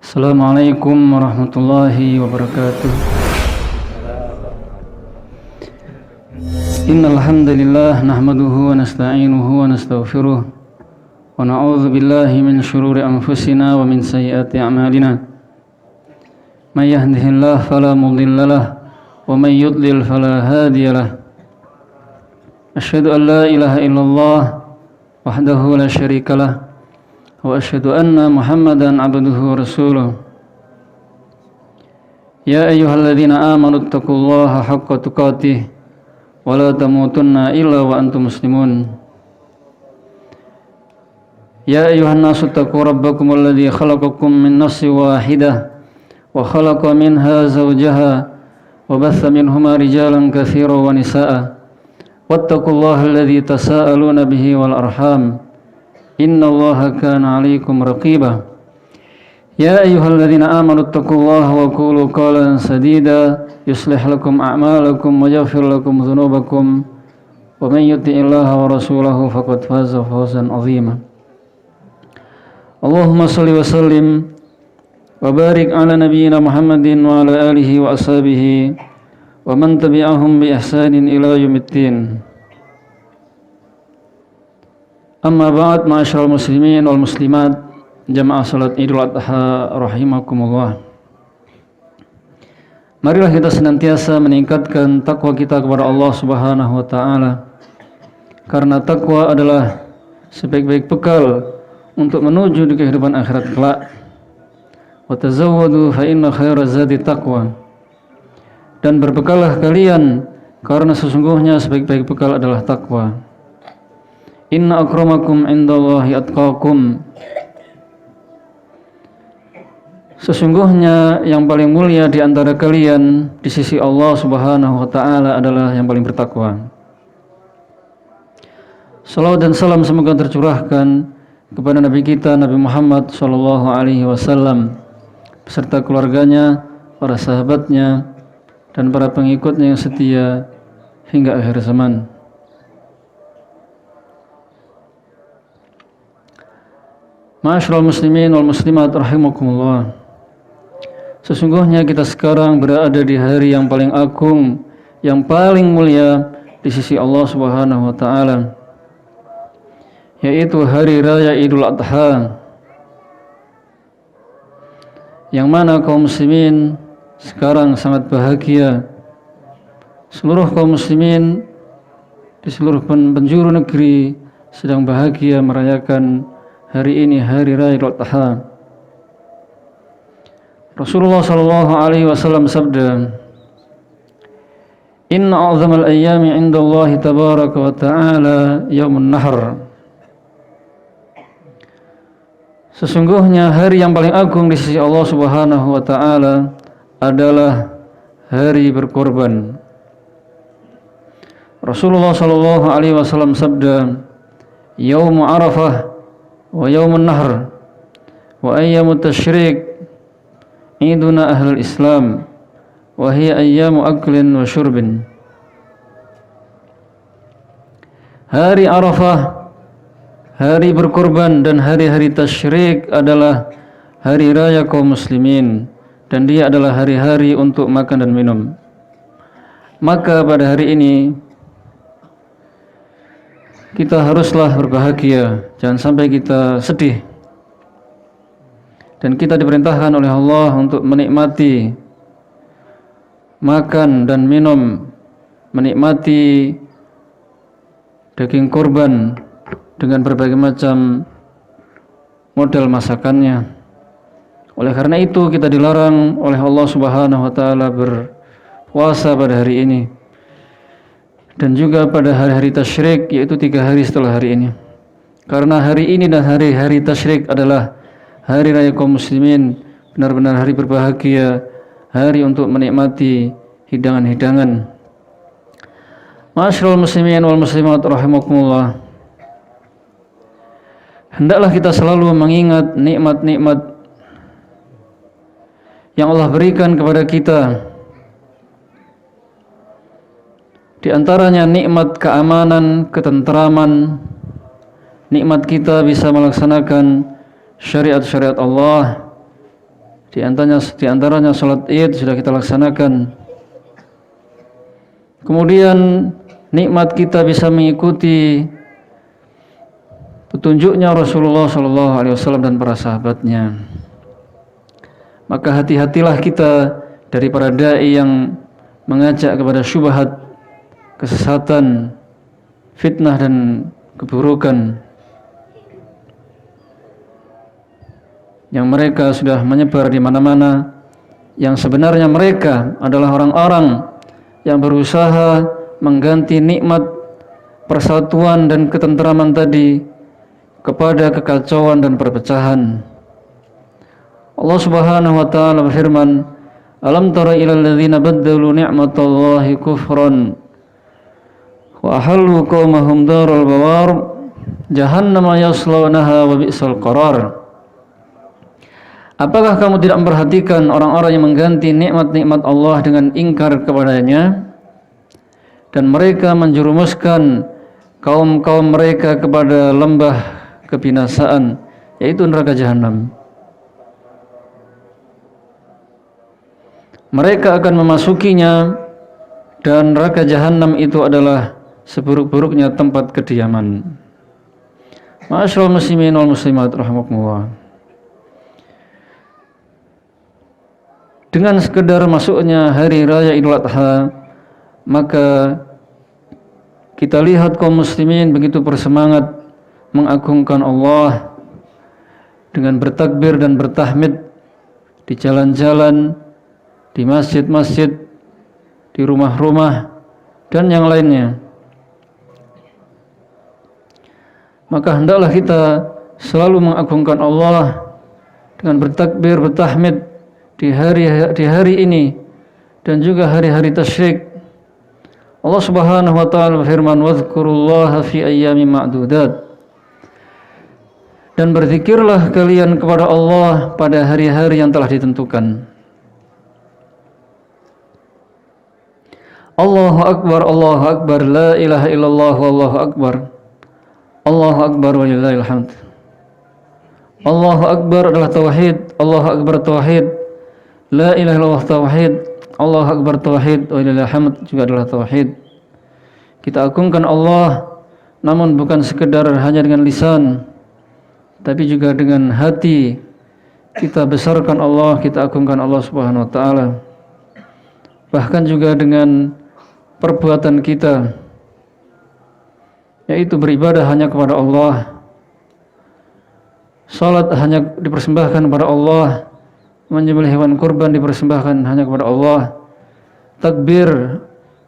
Assalamualaikum warahmatullahi wabarakatuh. Innal hamdalillah nahmaduhu wa nasta'inuhu wa nastaghfiruh wa na'udzu billahi min shururi anfusina wa min sayyiati a'malina. May yahdihillahu fala mudilla lahu wa may yudlil fala hadiya lahu. Asyhadu an la ilaha illallah wahdahu la syarika lahu wa asyhadu anna Muhammadan abduhu wa rasuluh. Ya ayyuhalladzina amanu taqullaha haqqa tuqatih wa la tamutunna illa wa antum muslimun. Ya ayyuhan nasu taqu rabbakum alladzi khalaqakum min nafsin wahidah wa khalaqa minha zawjaha wa batha minhuma rijalan katsiran wa nisaa'a wattaqullaha alladzi tasaaluna bihi wal arham innallaha kana 'alaikum raqiba. Ya ayyuhalladzina amanu taqullaha wa qulu qawlan sadida yuslih lakum a'malakum wa yaghfir lakum dhunubakum wa man yuti'illaha wa rasulahu faqad faza fawzan 'azima. Allahumma shalli wa sallim wa barik 'ala nabiyyina Muhammadin wa 'ala alihi wa ashabihi wa man tabi'ahum bi ihsanin ila yaumiddin. Amma ba'd, ma'asyiral muslimin wal muslimat, jamaah salat Idul Adha rahimakumullah. Marilah kita senantiasa meningkatkan takwa kita kepada Allah Subhanahu wa taala. Karena takwa adalah sebaik-baik bekal untuk menuju di kehidupan akhirat kelak. Wa tazawwadu fa inna khairaz zadi taqwa. Dan berbekallah kalian karena sesungguhnya sebaik-baik bekal adalah takwa. Inna akramakum indallahi atqakum. Sesungguhnya yang paling mulia di antara kalian di sisi Allah Subhanahu wa taala adalah yang paling bertakwa. Salawat dan salam semoga tercurahkan kepada Nabi kita Nabi Muhammad sallallahu alaihi wasallam beserta keluarganya, para sahabatnya dan para pengikutnya yang setia hingga akhir zaman. Ma'asyiral muslimin wal muslimat rahimakumullah. Sesungguhnya kita sekarang berada di hari yang paling agung, yang paling mulia di sisi Allah Subhanahu wa taala, yaitu hari raya Idul Adha, yang mana kaum muslimin sekarang sangat bahagia. Seluruh kaum muslimin di seluruh penjuru negeri sedang bahagia merayakan hari ini, hari raya Idul Adha. Rasulullah sallallahu alaihi wasallam sabda, "Inna a'zamal ayyami 'indallahi tabaraka wa ta'ala yaumun nahr." Sesungguhnya hari yang paling agung di sisi Allah Subhanahu wa taala adalah hari berkorban. Rasulullah sallallahu alaihi wasallam sabda, "Yaumu Arafah wa yaumun nahr wa ayyamut tasyrik iduna ahlul Islam wa hiya ayyamu aklin wa syurbin." Hari Arafah, hari berkorban dan hari-hari tasyrik adalah hari raya kaum muslimin, dan dia adalah hari-hari untuk makan dan minum. Maka pada hari ini kita haruslah berbahagia, jangan sampai kita sedih. Dan kita diperintahkan oleh Allah untuk menikmati makan dan minum, menikmati daging kurban dengan berbagai macam model masakannya. Oleh karena itu kita dilarang oleh Allah Subhanahu wa taala berpuasa pada hari ini, dan juga pada hari-hari tasyrik, yaitu 3 hari setelah hari ini. Karena hari ini dan hari-hari tasyrik adalah hari raya kaum muslimin, benar-benar hari berbahagia, hari untuk menikmati hidangan-hidangan. Ma'asyiral muslimin wal muslimat rahimakumullah. Hendaklah kita selalu mengingat nikmat-nikmat yang Allah berikan kepada kita. Di antaranya nikmat keamanan, ketentraman, nikmat kita bisa melaksanakan syariat-syariat Allah, Di antaranya salat Id sudah kita laksanakan. Kemudian nikmat kita bisa mengikuti petunjuknya Rasulullah SAW dan para sahabatnya. Maka hati-hatilah kita dari para dai yang mengajak kepada syubhat, kesesatan, fitnah dan keburukan yang mereka sudah menyebar di mana-mana, yang sebenarnya mereka adalah orang-orang yang berusaha mengganti nikmat persatuan dan ketentraman tadi kepada kekacauan dan perpecahan. Allah Subhanahu wa taala berfirman, "Alam tara ilal ladzina baddalu ni'matallahi kufran wa ahallu qaumahum daral bawar jahannama yaslawnaha wa bi'sal qarar." Apakah kamu tidak memperhatikan orang-orang yang mengganti nikmat-nikmat Allah dengan ingkar kepadanya, dan mereka menjerumuskan kaum-kaum mereka kepada lembah kebinasaan, yaitu neraka jahanam. Mereka akan memasukinya, dan neraka jahanam itu adalah seburuk-buruknya tempat kediaman. Ma'asyiral muslimin wal muslimat rahimakumullah. Dengan sekedar masuknya hari raya Idul Adha, maka kita lihat kaum muslimin begitu bersemangat mengagungkan Allah dengan bertakbir dan bertahmid di jalan-jalan, di masjid-masjid, di rumah-rumah, dan yang lainnya. Maka hendaklah kita selalu mengagungkan Allah dengan bertakbir, bertahmid di hari ini dan juga hari-hari tasyrik. Allah Subhanahu wa taala berfirman, "Wadhkurullaha fi ayyamin ma'dudat." Dan berzikirlah kalian kepada Allah pada hari-hari yang telah ditentukan. Allahu akbar, Allahu akbar, la ilaha illallah, wallahu akbar. Allahu akbar walillahil hamd. Allahu akbar adalah tauhid, Allahu akbar tauhid. La ilaha illallah tauhid, Allahu akbar tauhid, wa lillahil hamd juga adalah tauhid. Kita agungkan Allah, namun bukan sekedar hanya dengan lisan, tapi juga dengan hati. Kita besarkan Allah, kita agungkan Allah Subhanahu wa taala. Bahkan juga dengan perbuatan kita, yaitu beribadah hanya kepada Allah. Salat hanya dipersembahkan kepada Allah. Menyembelih hewan kurban dipersembahkan hanya kepada Allah. Takbir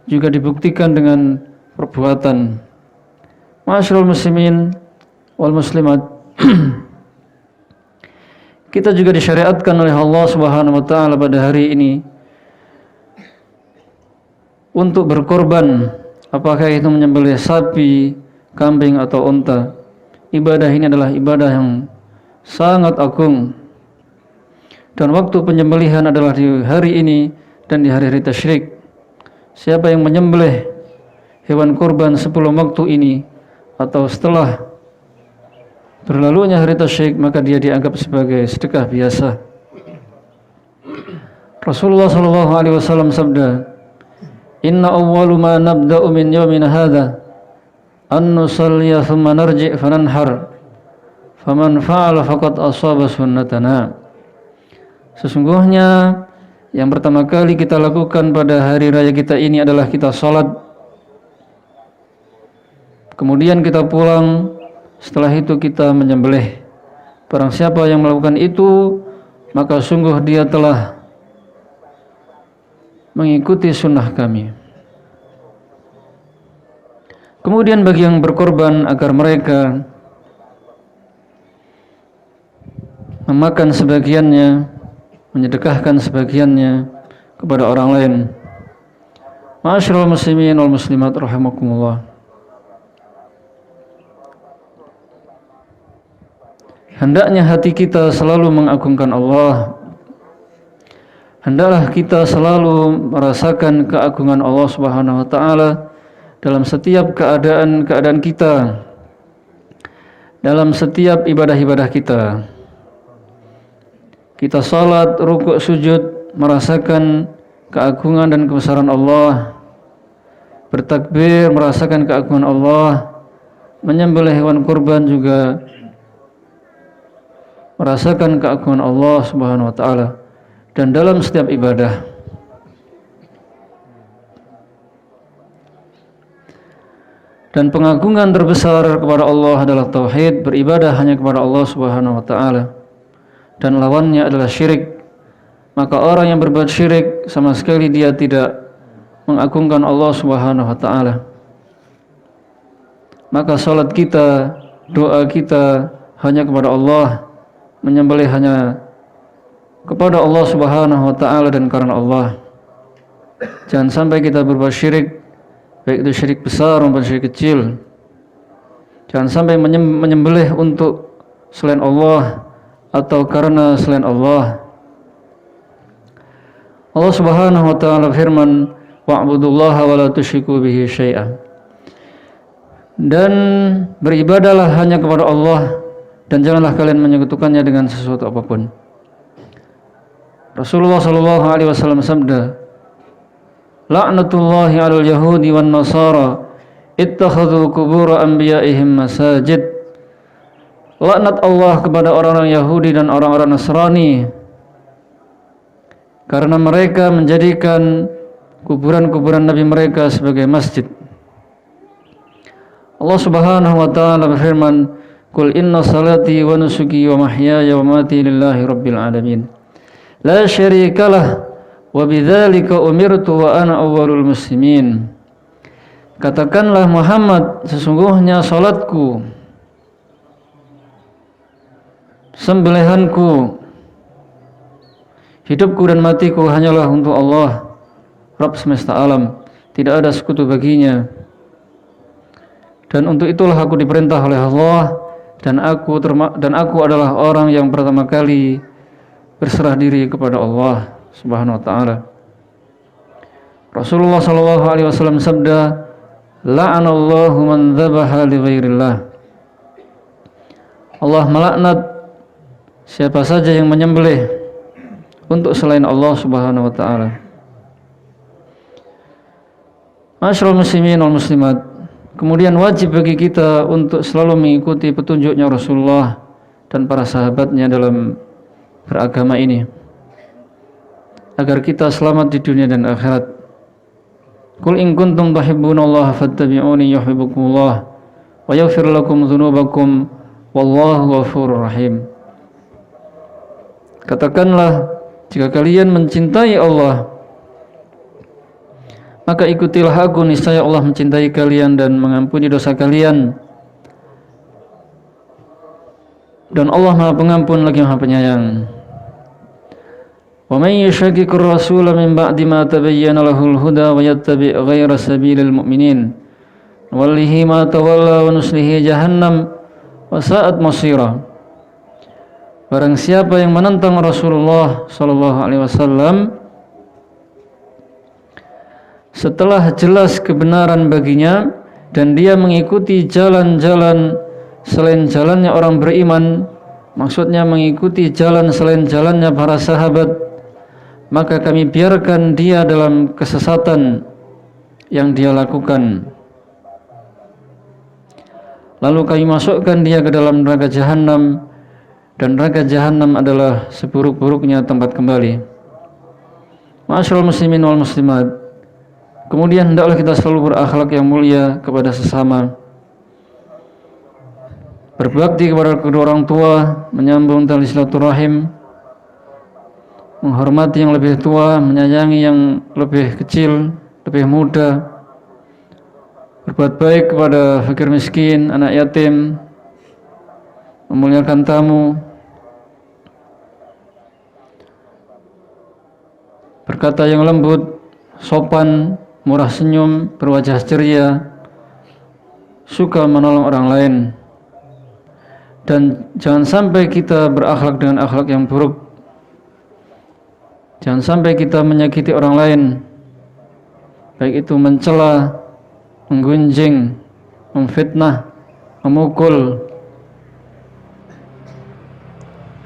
juga dibuktikan dengan perbuatan. Ma'asyiral muslimin wal muslimat. Kita juga disyariatkan oleh Allah Subhanahu wa taala pada hari ini untuk berkorban, apakah itu menyembelih sapi, kambing atau unta. Ibadah ini adalah ibadah yang sangat agung. Dan waktu penyembelihan adalah di hari ini dan di hari-hari tasyrik. Siapa yang menyembelih hewan kurban sebelum waktu ini atau setelah berlalunya hari tasyrik, maka dia dianggap sebagai sedekah biasa. Rasulullah SAW sabda, "Inna awwalu ma nabda'u min yawmina hadha an nusalliya thumma narji' fananhar faman fa'ala faqad asaba sunnatana." Sesungguhnya yang pertama kali kita lakukan pada hari raya kita ini adalah kita salat. Kemudian kita pulang, setelah itu kita menyembelih. Barang siapa yang melakukan itu, maka sungguh dia telah mengikuti sunnah kami. Kemudian bagi yang berkorban agar mereka memakan sebagiannya, menyedekahkan sebagiannya kepada orang lain. Ma'asyiral muslimin wal muslimat rahimakumullah. Hendaknya hati kita selalu mengagungkan Allah. Hendaklah kita selalu merasakan keagungan Allah Subhanahu wa taala dalam setiap keadaan kita, dalam setiap ibadah-ibadah kita. kita salat, rukuk, sujud, merasakan keagungan dan kebesaran Allah, bertakbir, merasakan keagungan Allah, menyembelih hewan kurban juga merasakan keagungan Allah Subhanahu wa taala. Dan dalam setiap ibadah dan pengagungan terbesar kepada Allah adalah tauhid, beribadah hanya kepada Allah Subhanahu wa taala, dan lawannya adalah syirik. Maka orang yang berbuat syirik sama sekali dia tidak mengagungkan Allah Subhanahu wa taala. Maka salat kita, doa kita hanya kepada Allah, menyembelih hanya kepada Allah Subhanahu wa taala dan karena Allah. Jangan sampai kita berbuat syirik, baik itu syirik besar maupun syirik kecil. Jangan sampai menyembelih untuk selain Allah atau karena selain Allah. Allah Subhanahu wa taala firman, wa'budullaha wa la tusyriku bihi syai'an. Dan beribadahlah hanya kepada Allah dan janganlah kalian menyekutukannya dengan sesuatu apapun. Rasulullah sallallahu alaihi wasallam sabda, la'natullahi 'alal yahudi wan nasara ittakhadhu qubur anbiya'ihim masajid. Laknat Allah kepada orang-orang Yahudi dan orang-orang Nasrani karena mereka menjadikan kuburan-kuburan nabi mereka sebagai masjid. Allah Subhanahu wa taala berfirman, "Qul inna salati wa nusuki wa mahyaya wa mamati lillahi rabbil alamin. La syarikalah wa bidzalika umirtu wa ana awwalul muslimin." Katakanlah Muhammad, sesungguhnya salatku, sembelihanku, hidupku dan matiku hanyalah untuk Allah, Rabb semesta alam, tidak ada sekutu baginya. Dan untuk itulah aku diperintah oleh Allah, dan aku adalah orang yang pertama kali berserah diri kepada Allah Subhanahu wa taala. Rasulullah sallallahu alaihi wasallam sabda, la'anallahu man dzabaha li ghairillah. Allah melaknat siapa saja yang menyembelih untuk selain Allah Subhanahu wa taala. Ma'asyiral muslimin wal muslimat, kemudian wajib bagi kita untuk selalu mengikuti petunjuknya Rasulullah dan para sahabatnya dalam beragama ini, agar kita selamat di dunia dan akhirat. Qul in kuntum tuhibbunallaha fattabi'uni yuhibbukumullah wa yaghfir lakum dzunubakum wallahu ghafurur rahim. Katakanlah, jika kalian mencintai Allah, maka ikutilah aku, niscaya Allah mencintai kalian dan mengampuni dosa kalian. Dan Allah Maha Pengampun lagi Maha Penyayang. Wa may yushaqiqir rasula min ba'di ma tabayyana lahul huda wa yattabi' ghayra sabilil mu'minin nuwallihi ma tawalla wa nuslihi jahannam wa sa'at masira. Barang siapa yang menentang Rasulullah sallallahu alaihi wasallam setelah jelas kebenaran baginya dan dia mengikuti jalan-jalan selain jalannya orang beriman, maksudnya mengikuti jalan selain jalannya para sahabat, maka kami biarkan dia dalam kesesatan yang dia lakukan, lalu kami masukkan dia ke dalam neraka jahanam, dan neraka jahanam adalah seburuk-buruknya tempat kembali. Ma'asyiral muslimin wal muslimat, kemudian hendaklah kita selalu berakhlak yang mulia kepada sesama, berbakti kepada kedua orang tua, menyambung tali silaturahim, menghormati yang lebih tua, menyayangi yang lebih kecil, lebih muda, berbuat baik kepada fakir miskin, anak yatim, memuliakan tamu, berkata yang lembut, sopan, murah senyum, berwajah ceria, suka menolong orang lain. Dan jangan sampai kita berakhlak dengan akhlak yang buruk. Jangan sampai kita menyakiti orang lain, baik itu mencela, menggunjing, memfitnah, memukul,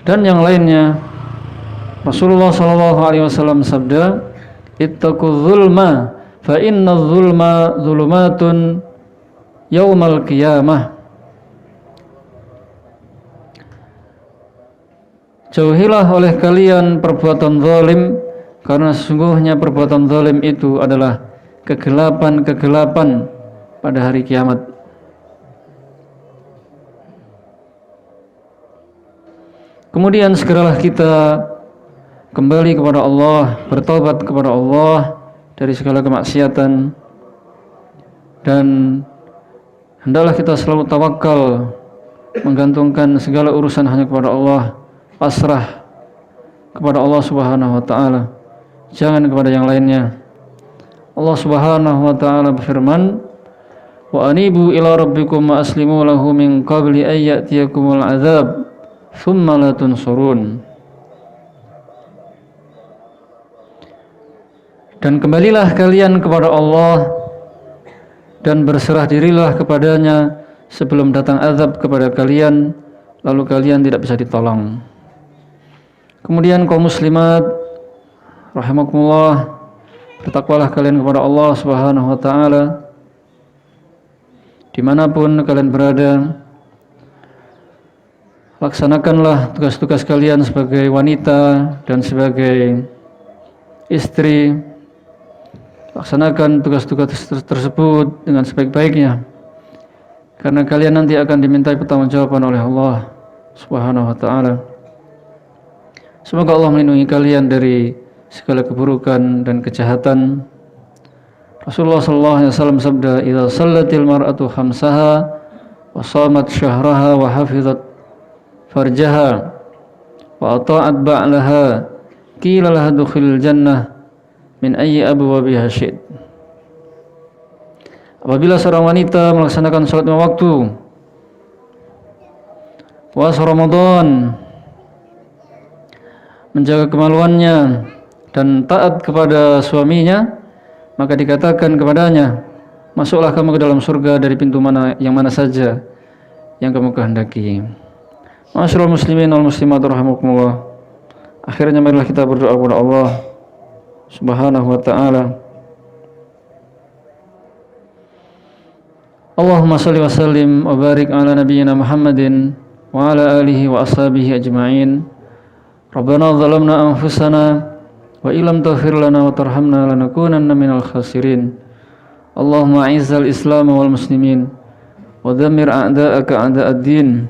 dan yang lainnya, Rasulullah sallallahu alaihi wasallam sabda, "Ittaqul zulma fa inna zulma zulumatun yaumal qiyamah." Jauhilah oleh kalian perbuatan zalim, karena sesungguhnya perbuatan zalim itu adalah kegelapan-kegelapan pada hari kiamat. Kemudian segeralah kita kembali kepada Allah, bertobat kepada Allah dari segala kemaksiatan, dan hendaklah kita selalu tawakal, menggantungkan segala urusan hanya kepada Allah, pasrah kepada Allah Subhanahu wa taala, jangan kepada yang lainnya. Allah Subhanahu wa taala berfirman, "Wa anibu ila rabbikum wa aslimu lahu min qabli an ya'tiyakumul adzab tsumma la tunsurun." Dan kembalilah kalian kepada Allah dan berserah dirilah kepadanya sebelum datang azab kepada kalian, lalu kalian tidak bisa ditolong. Kemudian kaum muslimat rahimakumullah, bertakwalah kalian kepada Allah Subhanahu wa taala dimanapun kalian berada. Laksanakanlah tugas-tugas kalian sebagai wanita dan sebagai istri. Laksanakan tugas-tugas tersebut dengan sebaik-baiknya, karena kalian nanti akan dimintai pertanggungjawaban oleh Allah Subhanahu wa taala. Semoga Allah melindungi kalian dari segala keburukan dan kejahatan. Rasulullah sallallahu alaihi wasallam sabda, "Idza shallatil mar'atu khamsaha wa shamat syahraha wa hafizat farjaha wa ata'at ba'laha qila laha dukhilil jannah min ayyi abwabiha syi'at." Apabila seorang wanita melaksanakan salat 5 waktu, puasa Ramadan, menjaga kemaluannya dan taat kepada suaminya, maka dikatakan kepadanya, "Masuklah kamu ke dalam surga dari pintu yang mana saja yang kamu kehendaki." Ma'asyiral muslimin wal muslimat rahimakumullah. Akhirnya marilah kita berdoa kepada Allah Subhanahu wa taala. Allahumma shalli wa sallim wa barik ala nabiyyina Muhammadin wa ala alihi wa ashabihi ajma'in. Rabbana zalamna anfusana wa illam taghfir lana wa tarhamna lanakunanna minal khasirin. Allahumma a'izzal islam wal muslimin wa dhammir a'da'aka a'da'ad-din.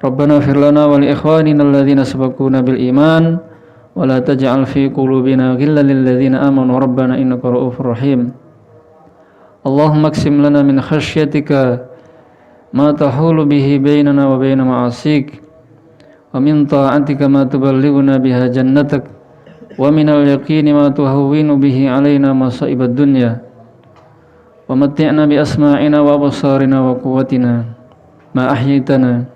Rabbana ighfir lana wa li ikhwanina alladhina sabaquna bil iman wa la taj'al fi qulubina ghillan lil ladzina amanu rabbana innaka ra'ufur rahim. Allahumma aqsim lana min khasyyatika ma tahulu bihi bainana wa baina ma'asik, wa min ta'atika ma tuballighuna biha jannatak, wa minal yaqini ma tuhawwinu bihi alaina masa'ibad dunya, wa matti'na bi asma'ina wa absarina wa quwwatina ma ahyaytana,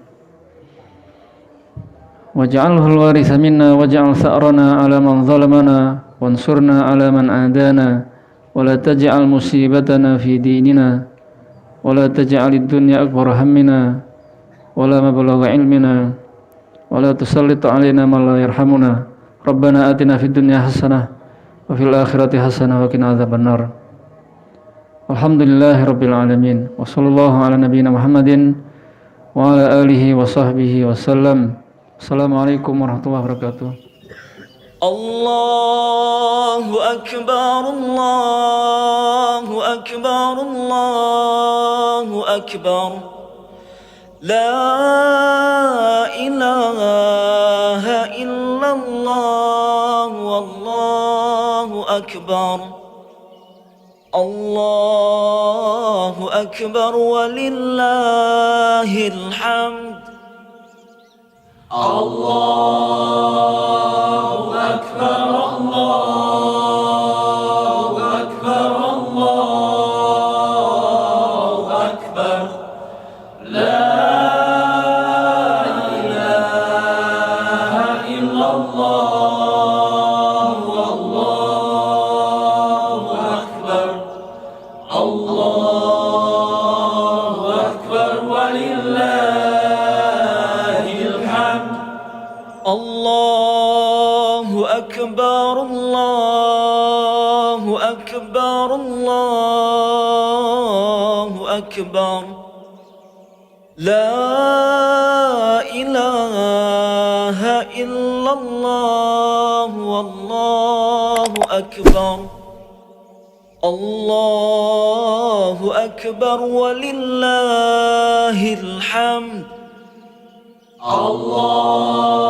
waj'alhu al-waritha minna waj'al tha'rana 'ala man zalamana wansurna 'ala man 'adana, wa la taj'al musibatana fi dinina, wa la taj'alid dunya akbar hammina wa la mablagha ilmina, wa la tusallit 'alaina man la yarhamuna. Rabbana atina fid dunya hasanah wa fil akhirati hasanah wa qina adzabannar. Alhamdulillahirabbil alamin. Wa sallallahu ala nabiyyina Muhammadin wa ala alihi wa sahbihi wasallam. Assalamualaikum warahmatullahi wabarakatuh. Allahu akbar, Allahu akbar, Allahu akbar. La ilaha illallah, wallahu akbar. Allahu akbar walillahil hamd. Allahu akbar, Allahu akbar, Allahu akbar. La ilaha illallah, wallahu akbar. Allahu akbar walillahil hamd. Allah الله أكبر الله أكبر الله أكبر لا إله إلا الله والله أكبر الله أكبر ولله الحمد الله